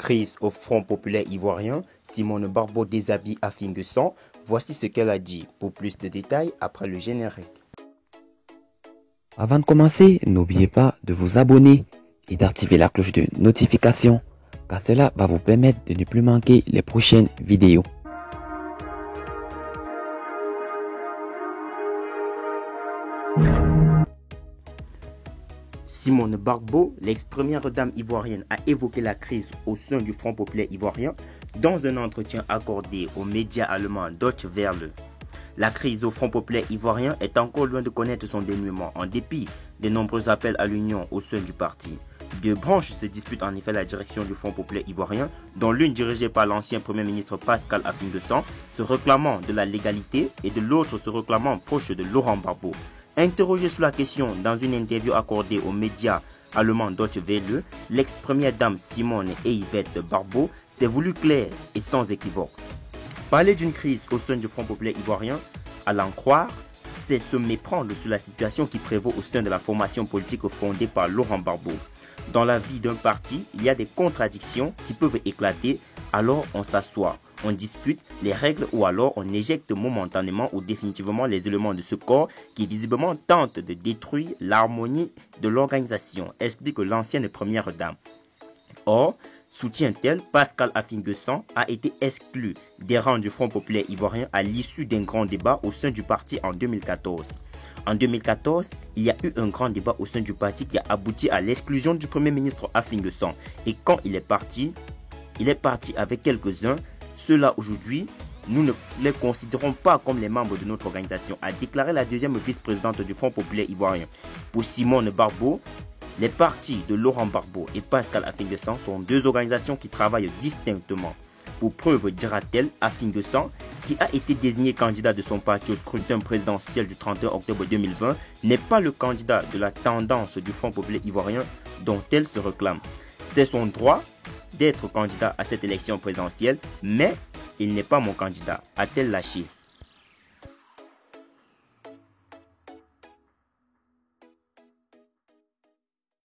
Crise au Front populaire ivoirien, Simone Barbeau déshabille Afin de sang. Voici ce qu'elle a dit. Pour plus de détails, après le générique. Avant de commencer, n'oubliez pas de vous abonner et d'activer la cloche de notification, car cela va vous permettre de ne plus manquer les prochaines vidéos. Simone Barbeau, l'ex-première dame ivoirienne, a évoqué la crise au sein du Front populaire ivoirien dans un entretien accordé aux médias allemands Deutsche Welle. La crise au Front populaire ivoirien est encore loin de connaître son dénouement en dépit des nombreux appels à l'union au sein du parti. Deux branches se disputent en effet la direction du Front populaire ivoirien, dont l'une dirigée par l'ancien Premier ministre Pascal Afin de sang, se réclamant de la légalité, et de l'autre se réclamant proche de Laurent Gbagbo. Interrogée sur la question dans une interview accordée aux médias allemands Deutsche Welle, l'ex-première dame Simone Yvette Barbeau s'est voulue claire et sans équivoque. Parler d'une crise au sein du Front populaire ivoirien, à l'en croire, c'est se méprendre sur la situation qui prévaut au sein de la formation politique fondée par Laurent Gbagbo. Dans la vie d'un parti, il y a des contradictions qui peuvent éclater, alors on s'assoit, on discute les règles ou alors on éjecte momentanément ou définitivement les éléments de ce corps qui visiblement tente de détruire l'harmonie de l'organisation, explique l'ancienne première dame. Or, soutient-elle, Pascal Afin de sang a été exclu des rangs du Front populaire ivoirien à l'issue d'un grand débat au sein du parti en 2014. En 2014, il y a eu un grand débat au sein du parti qui a abouti à l'exclusion du Premier ministre Afin de sang. Et quand il est parti avec quelques-uns. Ceux-là aujourd'hui, nous ne les considérons pas comme les membres de notre organisation, a déclaré la deuxième vice-présidente du Front populaire ivoirien. Pour Simone Barbeau, les partis de Laurent Gbagbo et Pascal Afin de sang sont deux organisations qui travaillent distinctement. Pour preuve, dira-t-elle, Afin de sang, qui a été désigné candidat de son parti au scrutin présidentiel du 31 octobre 2020, n'est pas le candidat de la tendance du Front populaire ivoirien dont elle se réclame. C'est son droit d'être candidat à cette élection présidentielle, mais il n'est pas mon candidat, a-t-elle lâché.